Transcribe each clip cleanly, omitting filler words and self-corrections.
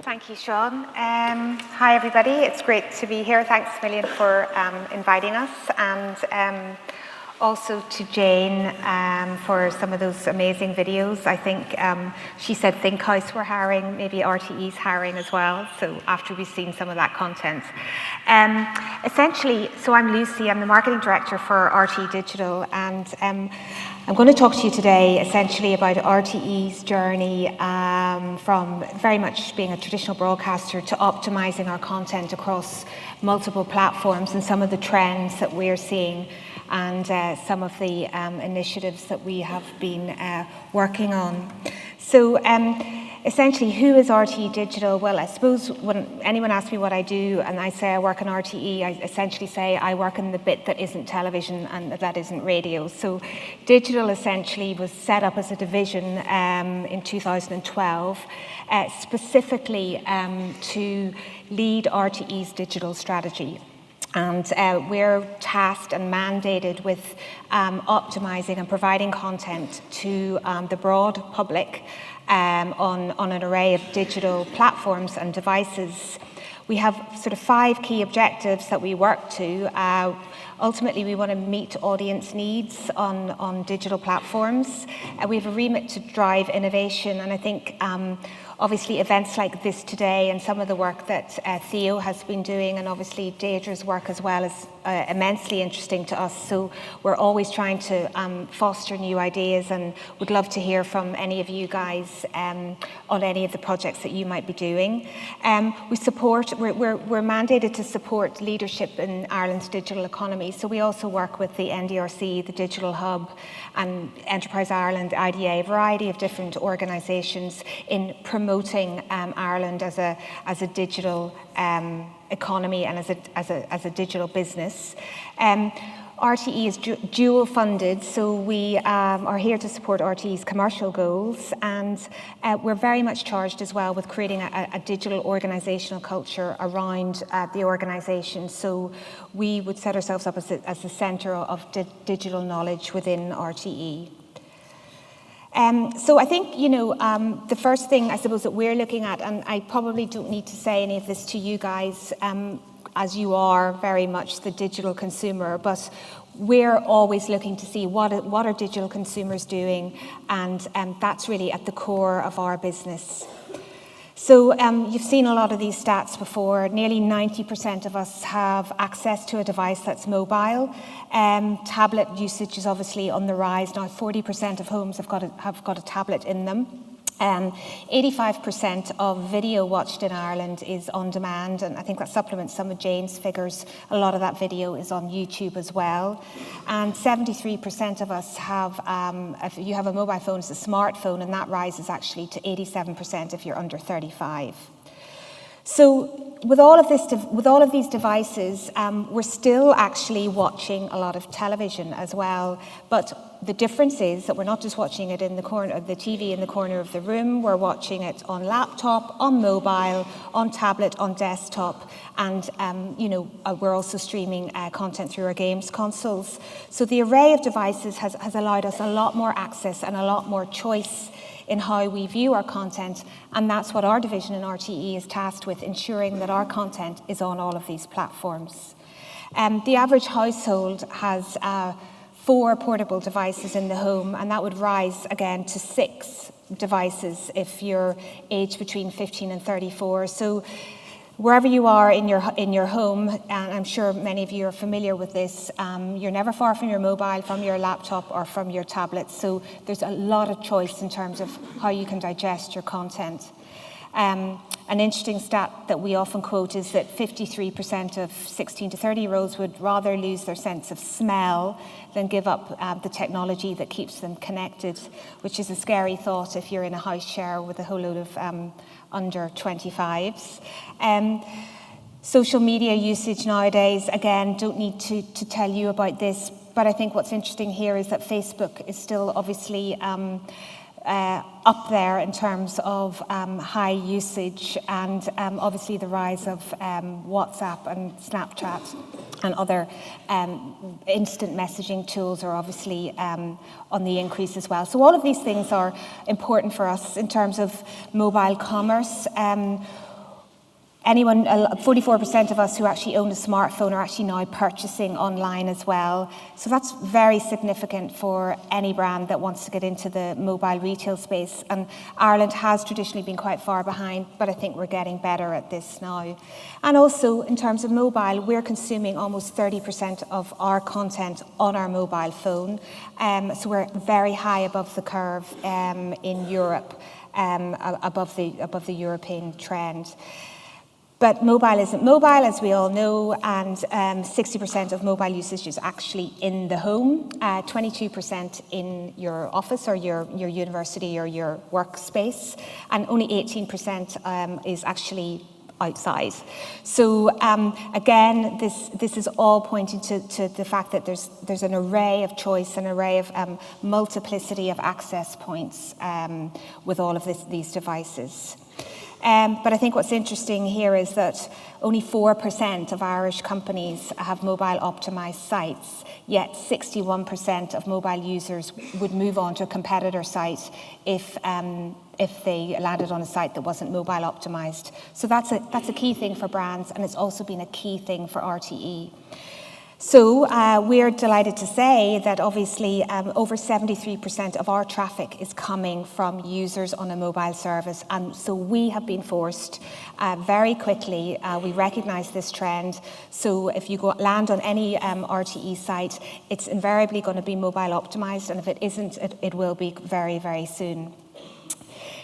Thank you, Sean. Hi, everybody. It's great to be here. Thanks a million for inviting us, and also to Jane for some of those amazing videos. I think she said Think House were hiring, maybe RTE's hiring as well, so after we've seen some of that content. Essentially, so I'm Lucy, I'm the marketing director for RTE Digital, and I'm going to talk to you today essentially about RTE's journey from very much being a traditional broadcaster to optimizing our content across multiple platforms and some of the trends that we're seeing and some of the initiatives that we have been working on. So essentially, who is RTE Digital? Well, I suppose when anyone asks me what I do and I say I work in RTE, I essentially say I work in the bit that isn't television and that isn't radio. So digital essentially was set up as a division in 2012, specifically to lead RTE's digital strategy. And we're tasked and mandated with optimizing and providing content to the broad public on an array of digital platforms and devices. We have sort of 5 key objectives that we work to. Ultimately, we want to meet audience needs on digital platforms. We have a remit to drive innovation, and I think obviously events like this today and some of the work that Theo has been doing, and obviously Deirdre's work as well, is immensely interesting to us. So we're always trying to foster new ideas, and would love to hear from any of you guys on any of the projects that you might be doing. We're mandated to support leadership in Ireland's digital economy. So we also work with the NDRC, the Digital Hub, and Enterprise Ireland, IDA, a variety of different organisations in promoting Ireland as a digital economy and as a digital business. RTE is dual funded, so we are here to support RTE's commercial goals, and we're very much charged as well with creating a digital organisational culture around the organisation. So we would set ourselves up as the centre of digital knowledge within RTE. So I think, the first thing I suppose that we're looking at, and I probably don't need to say any of this to you guys, as you are very much the digital consumer, but we're always looking to see what are digital consumers doing, and that's really at the core of our business. So you've seen a lot of these stats before. Nearly 90% of us have access to a device that's mobile. Tablet usage is obviously on the rise now. 40% of homes have got a tablet in them. 85% of video watched in Ireland is on demand, and I think that supplements some of Jane's figures. A lot of that video is on YouTube as well. And 73% of us have, if you have a mobile phone, it's a smartphone, and that rises actually to 87% if you're under 35. So with all of these devices, we're still actually watching a lot of television as well. But the difference is that we're not just watching it in the corner of the TV in the corner of the room. We're watching it on laptop, on mobile, on tablet, on desktop, and we're also streaming content through our games consoles. So the array of devices has allowed us a lot more access and a lot more choice in how we view our content, and that's what our division in RTE is tasked with, ensuring that our content is on all of these platforms. The average household has 4 portable devices in the home, and that would rise again to 6 devices if you're aged between 15 and 34. So wherever you are in your home, and I'm sure many of you are familiar with this, you're never far from your mobile, from your laptop, or from your tablet. So there's a lot of choice in terms of how you can digest your content. An interesting stat that we often quote is that 53% of 16 to 30-year-olds would rather lose their sense of smell than give up the technology that keeps them connected, which is a scary thought if you're in a house share with a whole load of under 25s. Social media usage nowadays, again, don't need to tell you about this, but I think what's interesting here is that Facebook is still obviously up there in terms of high usage, and obviously the rise of WhatsApp and Snapchat and other instant messaging tools are obviously on the increase as well. So all of these things are important for us in terms of mobile commerce. 44% of us who actually own a smartphone are actually now purchasing online as well. So that's very significant for any brand that wants to get into the mobile retail space. And Ireland has traditionally been quite far behind, but I think we're getting better at this now. And also, in terms of mobile, we're consuming almost 30% of our content on our mobile phone. So we're very high above the curve in Europe, above the European trend. But mobile isn't mobile, as we all know, and 60% of mobile usage is actually in the home, 22% in your office or your university or your workspace, and only 18% is actually outside. So again, this is all pointing to the fact that there's an array of choice, an array of multiplicity of access points with all of these devices. But I think what's interesting here is that only 4% of Irish companies have mobile optimized sites, yet 61% of mobile users would move on to a competitor site if they landed on a site that wasn't mobile optimized. So that's a key thing for brands, and it's also been a key thing for RTE. So we're delighted to say that obviously over 73% of our traffic is coming from users on a mobile service. And so we have been forced very quickly, we recognize this trend. So if you land on any RTE site, it's invariably going to be mobile optimized. And if it isn't, it will be very, very soon.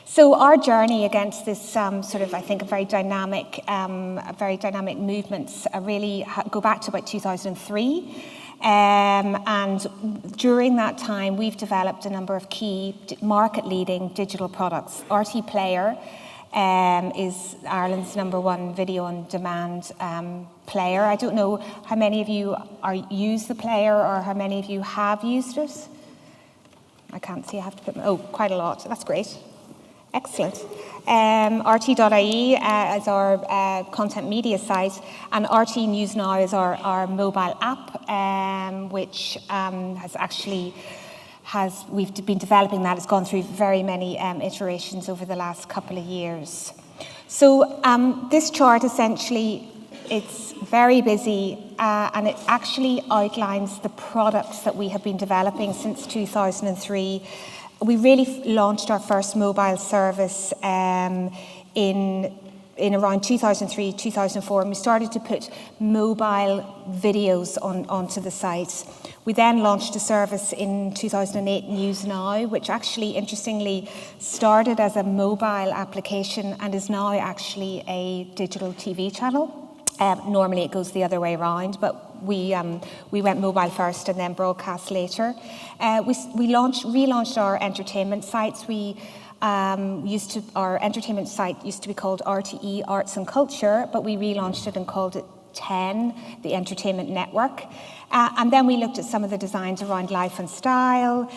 So our journey against this sort of, I think, very dynamic movements really go back to about 2003. And during that time, we've developed a number of key market-leading digital products. RTE Player is Ireland's #1 video-on-demand player. I don't know how many of you use the player or how many of you have used it. I can't see, I have to put, quite a lot. That's great. Excellent. RTE.ie is our content media site, and RTE News Now is our mobile app, which we've been developing that. It's gone through very many iterations over the last couple of years. So this chart essentially, it's very busy, and it actually outlines the products that we have been developing since 2003. We really launched our first mobile service in around 2003, 2004, and we started to put mobile videos onto the site. We then launched a service in 2008, News Now, which actually, interestingly, started as a mobile application and is now actually a digital TV channel. Normally it goes the other way around, but we went mobile first and then broadcast later. We relaunched our entertainment sites. Our entertainment site used to be called RTE Arts and Culture, but we relaunched it and called it 10, the Entertainment Network. And then we looked at some of the designs around life and style.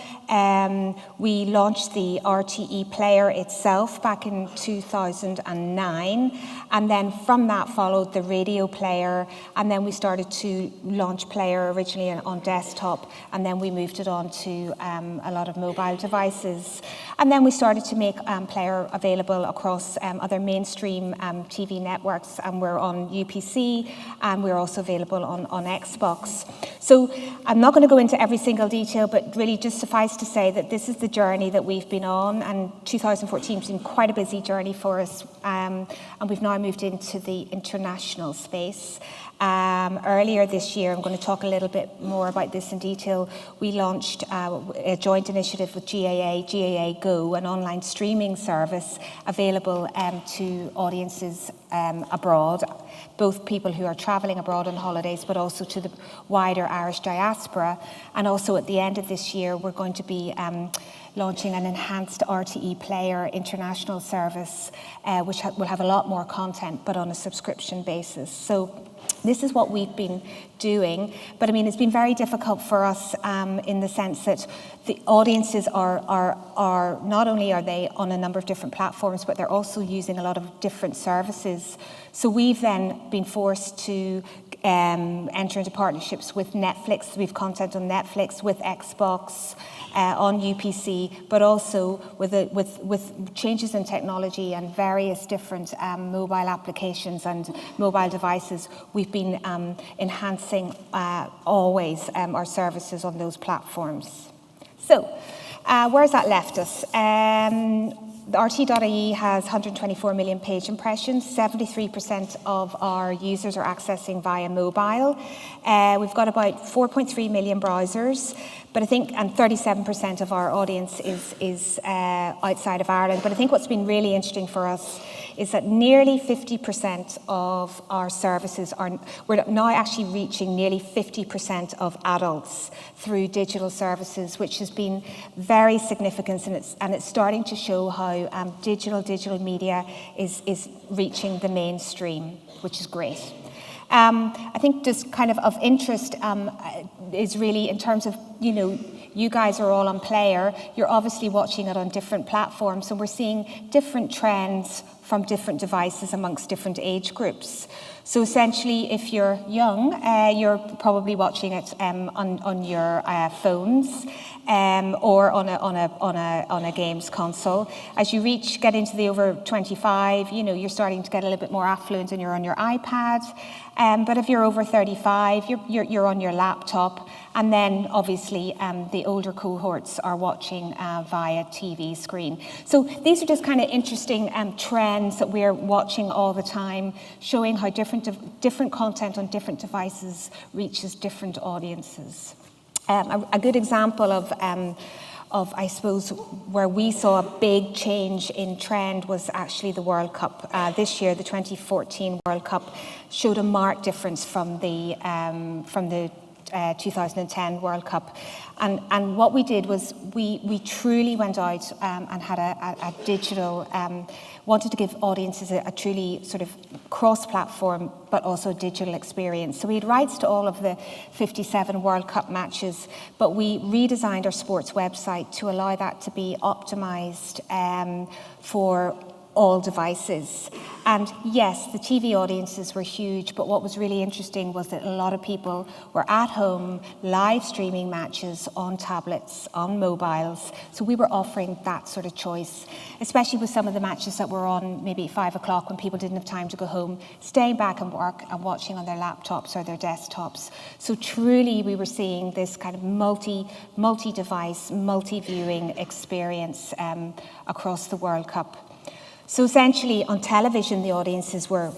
We launched the RTE Player itself back in 2009. And then from that followed the radio player. And then we started to launch Player originally on desktop. And then we moved it on to a lot of mobile devices. And then we started to make Player available across other mainstream TV networks. And we're on UPC, and we're also available on Xbox. So I'm not going to go into every single detail, but really just suffice to say that this is the journey that we've been on, and 2014 has been quite a busy journey for us, and we've now moved into the international space. Earlier this year, I'm going to talk a little bit more about this in detail, we launched a joint initiative with GAA Go, an online streaming service available to audiences abroad, both people who are travelling abroad on holidays, but also to the wider Irish diaspora. And also at the end of this year, we're going to be launching an enhanced RTE Player international service, which will have a lot more content, but on a subscription basis. So this is what we've been doing, but I mean, it's been very difficult for us in the sense that the audiences are not only are they on a number of different platforms, but they're also using a lot of different services. So we've then been forced to enter into partnerships with Netflix. We've content on Netflix, with Xbox, on UPC, but also with changes in technology and various different mobile applications and mobile devices, we've been enhancing always our services on those platforms. So, where's that left us? The RTE.ie has 124 million page impressions. 73% of our users are accessing via mobile. We've got about 4.3 million browsers, but I think, and 37% of our audience is outside of Ireland. But I think what's been really interesting for us is that nearly 50% of our services we're now actually reaching nearly 50% of adults through digital services, which has been very significant, and it's starting to show how digital media is reaching the mainstream, which is great. I think just kind of interest is really in terms of, you guys are all on Player, you're obviously watching it on different platforms, so we're seeing different trends from different devices amongst different age groups. So essentially, if you're young, you're probably watching it on your phones or on a games console. As you get into the over 25, you're starting to get a little bit more affluent, and you're on your iPad. But if you're over 35, you're on your laptop, and then obviously the older cohorts are watching via TV screen. So these are just kind of interesting trends that we're watching all the time, showing how different content on different devices reaches different audiences. A good example of I suppose, where we saw a big change in trend was actually the World Cup. This year, the 2014 World Cup showed a marked difference from the 2010 World Cup. And what we did was we truly went out and had a digital, wanted to give audiences a truly sort of cross-platform but also digital experience. So we had rights to all of the 57 World Cup matches, but we redesigned our sports website to allow that to be optimized for all devices. And yes, the TV audiences were huge, but what was really interesting was that a lot of people were at home live streaming matches on tablets, on mobiles. So we were offering that sort of choice, especially with some of the matches that were on maybe at 5 o'clock when people didn't have time to go home, staying back and work and watching on their laptops or their desktops. So truly we were seeing this kind of multi-device, multi-viewing experience across the World Cup. So essentially, on television, the audiences were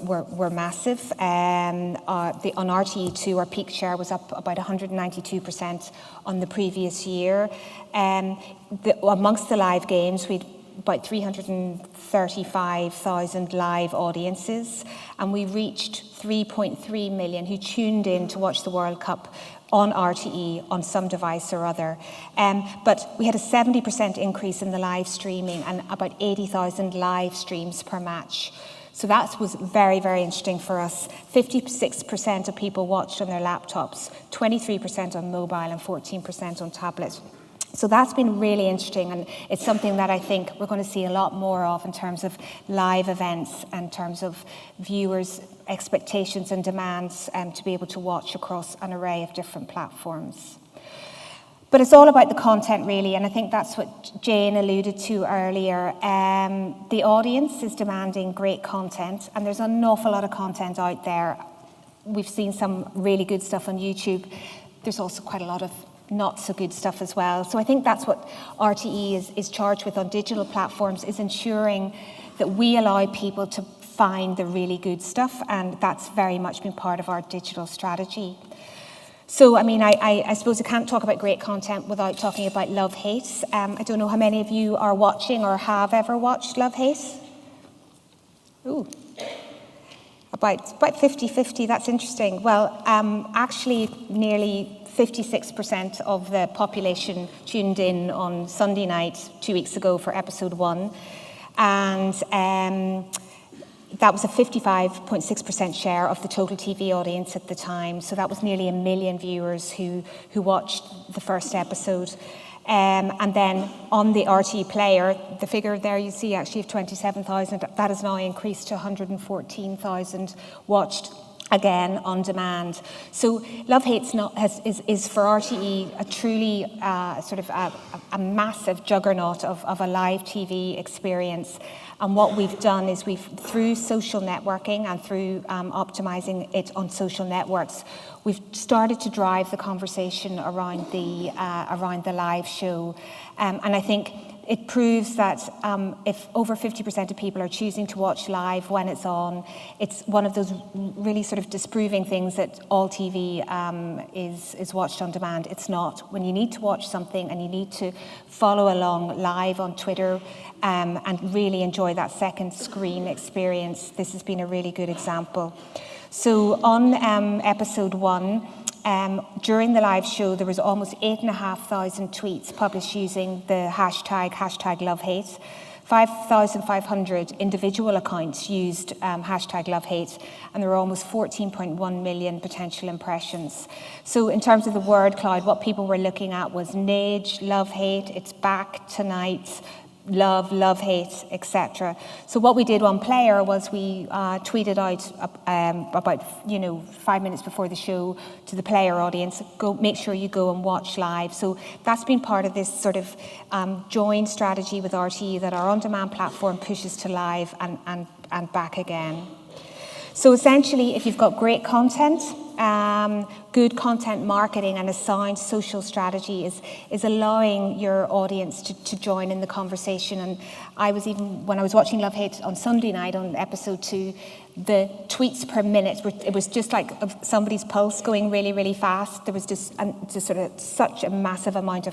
massive. On RTE2, our peak share was up about 192% on the previous year. Amongst the live games, we'd about 335,000 live audiences, and we reached 3.3 million who tuned in to watch the World Cup on RTE on some device or other. But we had a 70% increase in the live streaming and about 80,000 live streams per match. So that was very, very interesting for us. 56% of people watched on their laptops, 23% on mobile and 14% on tablets. So that's been really interesting, and it's something that I think we're going to see a lot more of in terms of live events, in terms of viewers' expectations and demands to be able to watch across an array of different platforms. But it's all about the content, really, and I think that's what Jane alluded to earlier. The audience is demanding great content, and there's an awful lot of content out there. We've seen some really good stuff on YouTube. There's also quite a lot of not so good stuff as well. So I think that's what RTE is charged with on digital platforms, is ensuring that we allow people to find the really good stuff, and that's very much been part of our digital strategy. So, I mean, I suppose I can't talk about great content without talking about Love Hate. I don't know how many of you are watching or have ever watched Love Hate. Ooh. About 50-50, that's interesting. Well, actually, nearly 56% of the population tuned in on Sunday night 2 weeks ago for episode 1. And That was a 55.6% share of the total TV audience at the time. So that was nearly 1 million viewers who watched the first episode. And then on the RTE player, the figure there you see actually of 27,000, that has now increased to 114,000 watched again on demand. So Love Hate's is for RTE a truly sort of a massive juggernaut of a live TV experience. And what we've done is through social networking and through optimizing it on social networks, we've started to drive the conversation around the live show. And I think it proves that if over 50% of people are choosing to watch live when it's on, it's one of those really sort of disproving things that all TV is watched on demand. It's not. When you need to watch something and you need to follow along live on Twitter and really enjoy that second screen experience, this has been a really good example. So on episode 1, during the live show, there was almost 8,500 tweets published using the hashtag #LoveHate. 5,500 individual accounts used hashtag #LoveHate, and there were almost 14.1 million potential impressions. So in terms of the word cloud, what people were looking at was Nage, Love Hate, it's back tonight, love, hate, etc. So what we did on Player was we tweeted out about 5 minutes before the show to the Player audience, make sure you go and watch live. So that's been part of this sort of joint strategy with RTE that our on-demand platform pushes to live and back again. So essentially, if you've got great content, good content marketing and a sound social strategy is allowing your audience to join in the conversation. And when I was watching Love Hate on Sunday night on episode 2, the tweets per minute, it was just like somebody's pulse going really, really fast. There was just sort of such a massive amount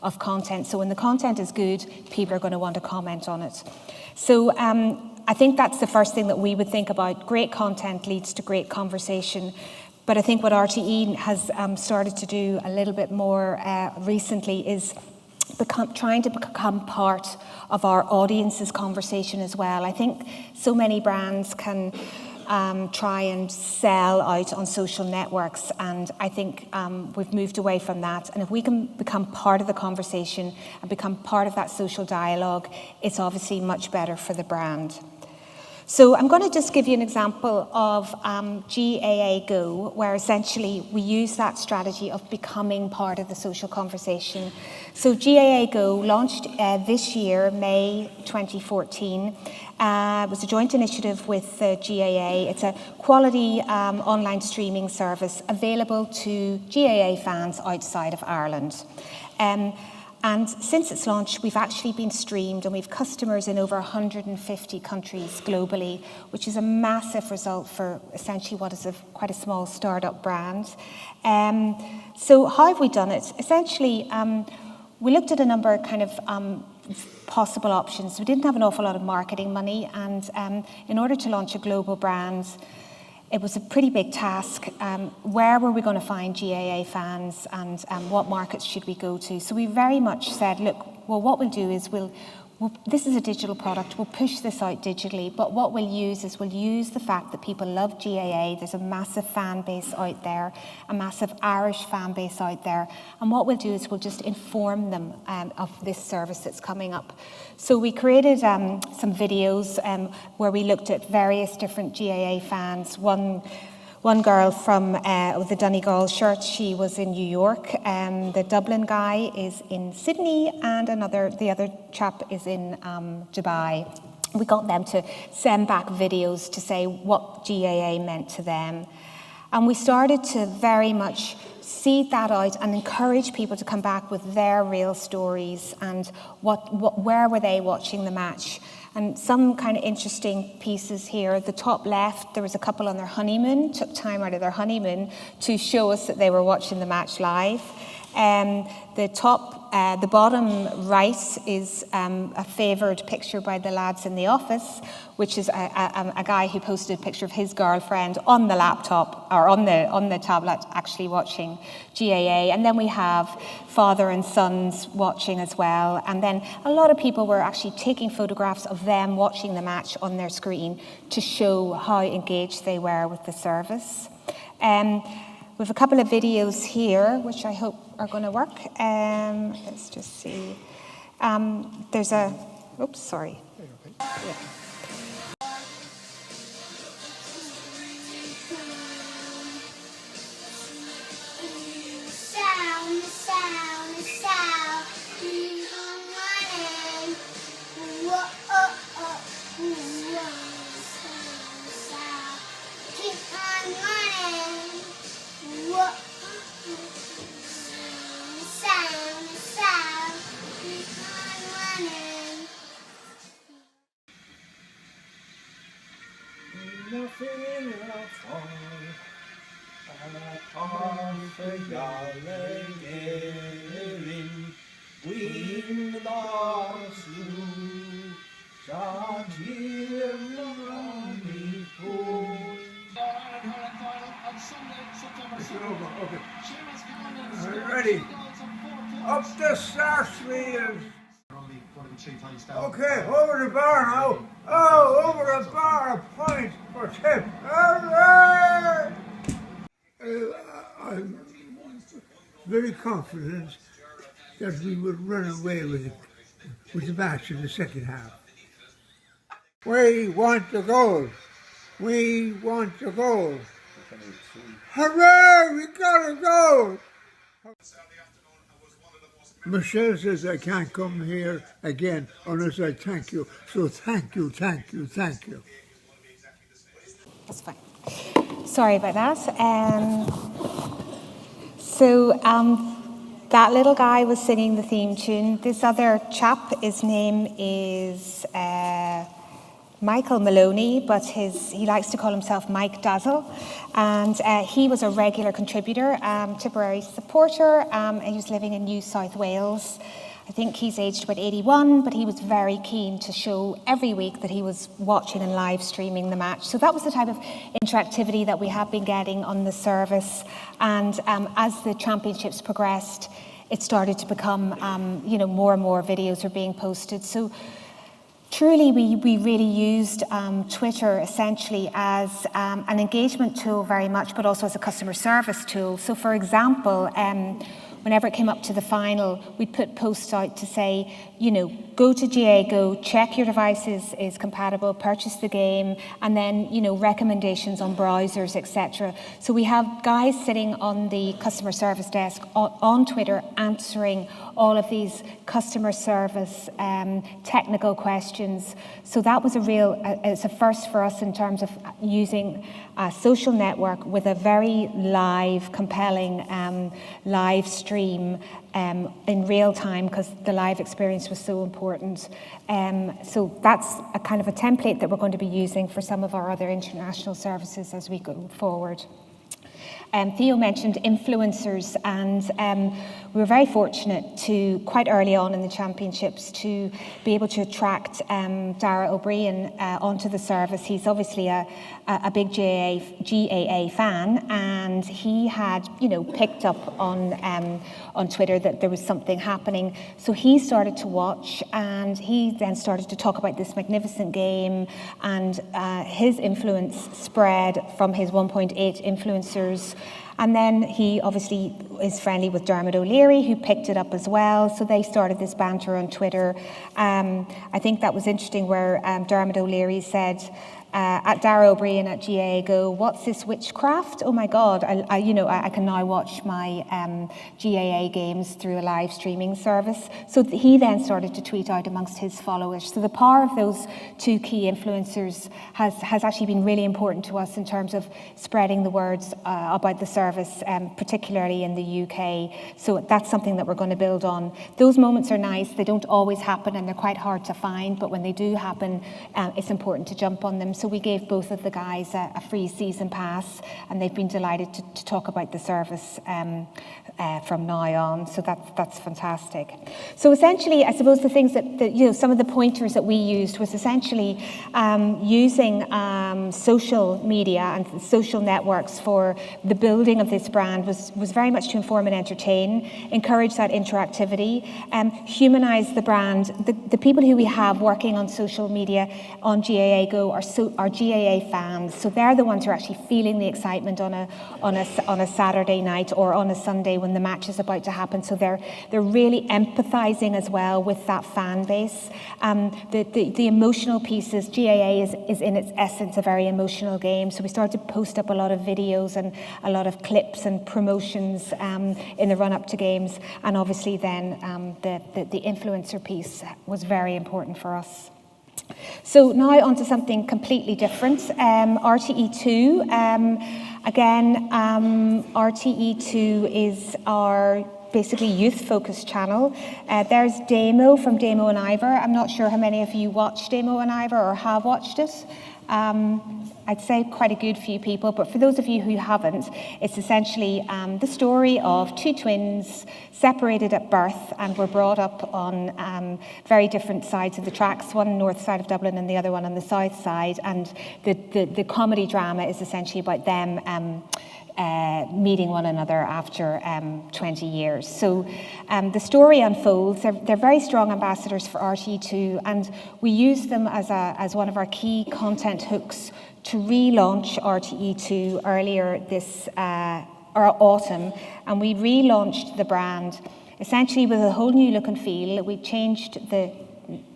of content. So when the content is good, people are going to want to comment on it. So I think that's the first thing that we would think about. Great content leads to great conversation. But I think what RTE has started to do a little bit more recently is trying to become part of our audience's conversation as well. I think so many brands can try and sell out on social networks, and I think we've moved away from that. And if we can become part of the conversation and become part of that social dialogue, it's obviously much better for the brand. So I'm going to just give you an example of GAA Go, where essentially we use that strategy of becoming part of the social conversation. So GAA Go launched this year, May 2014. It was a joint initiative with the GAA. It's a quality online streaming service available to GAA fans outside of Ireland. And since its launch, we've actually been streamed and we've customers in over 150 countries globally, which is a massive result for essentially what is quite a small startup brand. So how have we done it? Essentially, we looked at a number of kind of possible options. We didn't have an awful lot of marketing money, and in order to launch a global brand, it was a pretty big task. Where were we going to find GAA fans, and what markets should we go to? So we very much said, look, well, what we'll do is this is a digital product, we'll push this out digitally, but what we'll use the fact that people love GAA, there's a massive fan base out there, a massive Irish fan base out there, and what we'll do is we'll just inform them of this service that's coming up. So we created some videos where we looked at various different GAA fans. One girl from the Donegal shirt, she was in New York. The Dublin guy is in Sydney, and the other chap is in Dubai. We got them to send back videos to say what GAA meant to them. And we started to very much seed that out and encourage people to come back with their real stories and where were they watching the match. And some kind of interesting pieces here. At the top left, there was a couple on their honeymoon, took time out of their honeymoon to show us that they were watching the match live. The top The bottom right is a favoured picture by the lads in the office, which is a guy who posted a picture of his girlfriend on the laptop, or on the tablet, actually watching GAA. And then we have father and sons watching as well. And then a lot of people were actually taking photographs of them watching the match on their screen to show how engaged they were with the service. We have a couple of videos here, which I hope are going to work. Let's just see. There's a, oops, sorry. Yeah. Nothing in our fall, we in the dark slew, shall hear the lonely pool. Okay. Ready? Up the SAORVIEW. Okay, over the bar now. Oh, over the bar, a point for tip. I'm very confident that we would run away with the match in the second half. We want the goal. We want the goal. Hooray! We got a goal! Michelle says I can't come here again unless I thank you. So thank you, thank you, thank you. That's fine. Sorry about that. That little guy was singing the theme tune. This other chap, his name is Michael Maloney, but he likes to call himself Mike Dazzle, and he was a regular contributor, Tipperary supporter. He was living in New South Wales. I think he's aged about 81, but he was very keen to show every week that he was watching and live streaming the match. So that was the type of interactivity that we have been getting on the service. And as the championships progressed, it started to become, more and more videos are being posted. So truly, we really used Twitter essentially as an engagement tool very much, but also as a customer service tool. So for example, whenever it came up to the final, we'd put posts out to say, go to GA Go, check your device is compatible, purchase the game, and then, recommendations on browsers, etc. So we have guys sitting on the customer service desk on Twitter answering all of these customer service technical questions. So that was it's a first for us in terms of using a social network with a very live, compelling live stream in real time, because the live experience was so important. So that's a kind of a template that we're going to be using for some of our other international services as we go forward. Theo mentioned influencers, and we were very fortunate to, quite early on in the championships, to be able to attract Dara O'Brien onto the service. He's obviously a big GAA fan, and he had, picked up on Twitter that there was something happening. So he started to watch, and he then started to talk about this magnificent game, and his influence spread from his 1.8 influencers. And then he obviously is friendly with Dermot O'Leary, who picked it up as well. So they started this banter on Twitter. I think that was interesting, where Dermot O'Leary said, at Dara O'Brien at GAA Go, what's this witchcraft? Oh my God, I can now watch my GAA games through a live streaming service. So he then started to tweet out amongst his followers. So the power of those two key influencers has actually been really important to us in terms of spreading the words about the service, particularly in the UK. So that's something that we're going to build on. Those moments are nice. They don't always happen, and they're quite hard to find, but when they do happen, it's important to jump on them. So we gave both of the guys a free season pass, and they've been delighted to talk about the service from now on. So that's fantastic. So essentially, I suppose the things that some of the pointers that we used was essentially using social media and social networks for the building of this brand was very much to inform and entertain, encourage that interactivity, humanize the brand. The people who we have working on social media on GAA Go are GAA fans, so they're the ones who are actually feeling the excitement on a Saturday night or on a Sunday when the match is about to happen. So they're really empathizing as well with that fan base. The emotional pieces, GAA is in its essence a very emotional game. So we started to post up a lot of videos and a lot of clips and promotions in the run up to games, and obviously then the influencer piece was very important for us. So now on to something completely different. RTE2. Again, RTE2 is our basically youth-focused channel. There's Damo from Damo and Ivor. I'm not sure how many of you watch Damo and Ivor or have watched it. I'd say quite a good few people, but for those of you who haven't, it's essentially the story of two twins separated at birth and were brought up on very different sides of the tracks, one north side of Dublin and the other one on the south side, and the comedy drama is essentially about them meeting one another after 20 years. So the story unfolds. They're very strong ambassadors for RTE2, and we use them as one of our key content hooks to relaunch RTE2 earlier this autumn, and we relaunched the brand essentially with a whole new look and feel. We changed the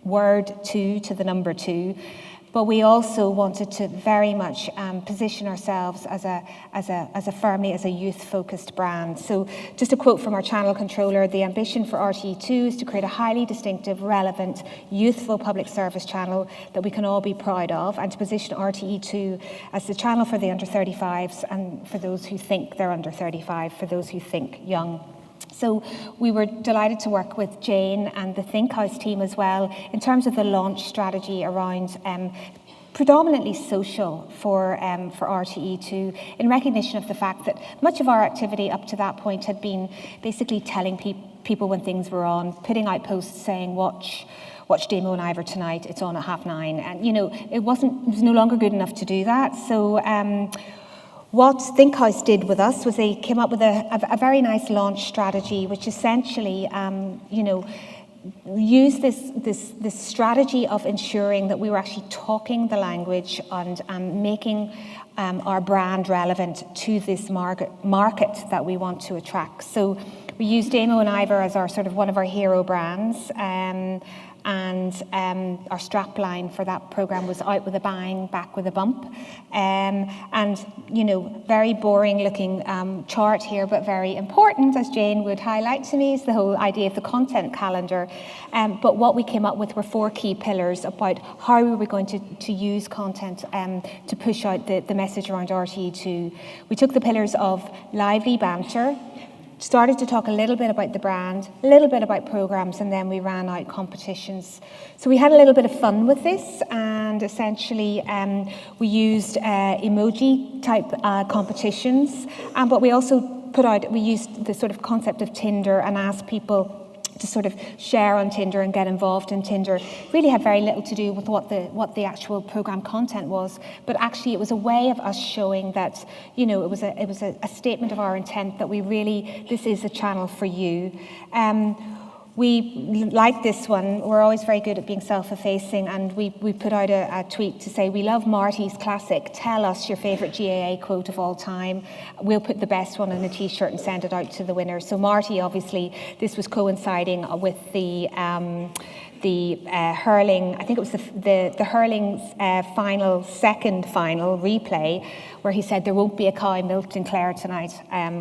word two to the number two. But we also wanted to very much position ourselves as a firmly as a youth-focused brand. So just a quote from our channel controller: the ambition for RTE2 is to create a highly distinctive, relevant, youthful public service channel that we can all be proud of, and to position RTE2 as the channel for the under-35s and for those who think they're under 35, for those who think young. So we were delighted to work with Jane and the Think House team as well in terms of the launch strategy around predominantly social for RTE2, in recognition of the fact that much of our activity up to that point had been basically telling people when things were on, putting out posts saying watch Damo and Ivor tonight, it's on at 9:30, and it was no longer good enough to do that. So what Think House did with us was they came up with a very nice launch strategy, which essentially, used this strategy of ensuring that we were actually talking the language and making our brand relevant to this market that we want to attract. So we used Damo and Ivor as our sort of one of our hero brands. And our strapline for that programme was out with a bang, back with a bump. And, very boring looking chart here, but very important, as Jane would highlight to me, is the whole idea of the content calendar. But what we came up with were 4 key pillars about how we were going to use content to push out the message around RTE2. We took the pillars of lively banter, started to talk a little bit about the brand, a little bit about programmes, and then we ran out competitions. So we had a little bit of fun with this, and essentially we used emoji type competitions, but we also we used the sort of concept of Tinder and asked people to sort of share on Tinder and get involved in Tinder. Really had very little to do with what the actual programme content was, but actually it was a way of us showing that, it was a statement of our intent that this is a channel for you. We like this one. We're always very good at being self-effacing, and we put out a tweet to say, we love Marty's classic, tell us your favourite GAA quote of all time. We'll put the best one on a t-shirt and send it out to the winner. So Marty, obviously, this was coinciding with the hurling, I think it was the hurling second final replay, where he said there won't be a cow milked in Clare tonight,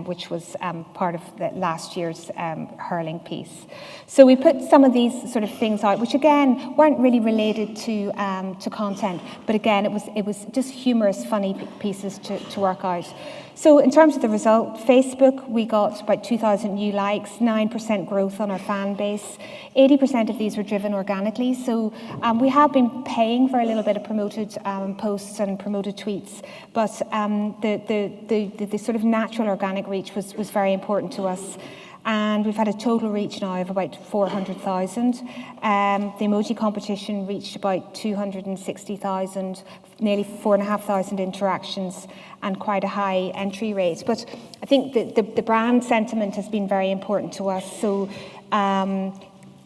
which was part of last year's hurling piece. So we put some of these sort of things out, which again weren't really related to content, but again it was just humorous, funny pieces to work out. So in terms of the result, Facebook, we got about 2,000 new likes, 9% growth on our fan base. 80% of these were driven driven organically. So we have been paying for a little bit of promoted posts and promoted tweets, but the sort of natural organic reach was very important to us. And we've had a total reach now of about 400,000. The emoji competition reached about 260,000, nearly 4,500 interactions, and quite a high entry rate. But I think the brand sentiment has been very important to us. So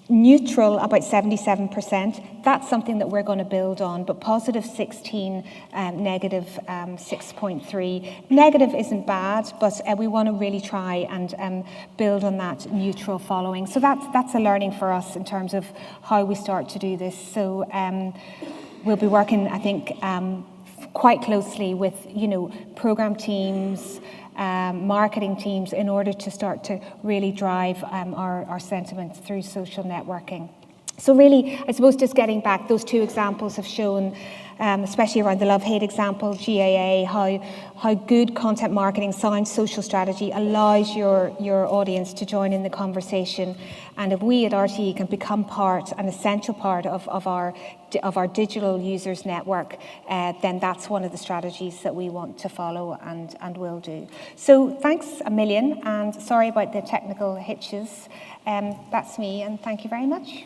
neutral, about 77%. That's something that we're going to build on, but positive 16, negative 6.3. Negative isn't bad, but we want to really try and build on that neutral following. So that's a learning for us in terms of how we start to do this. So we'll be working, I think, quite closely with, program teams, marketing teams, in order to start to really drive our sentiments through social networking. So really, I suppose just getting back, those two examples have shown, especially around the love-hate example, GAA, how good content marketing, sound social strategy allows your audience to join in the conversation. And if we at RTE can become an essential part of our digital users network, then that's one of the strategies that we want to follow and will do. So thanks a million, and sorry about the technical hitches. That's me, and thank you very much.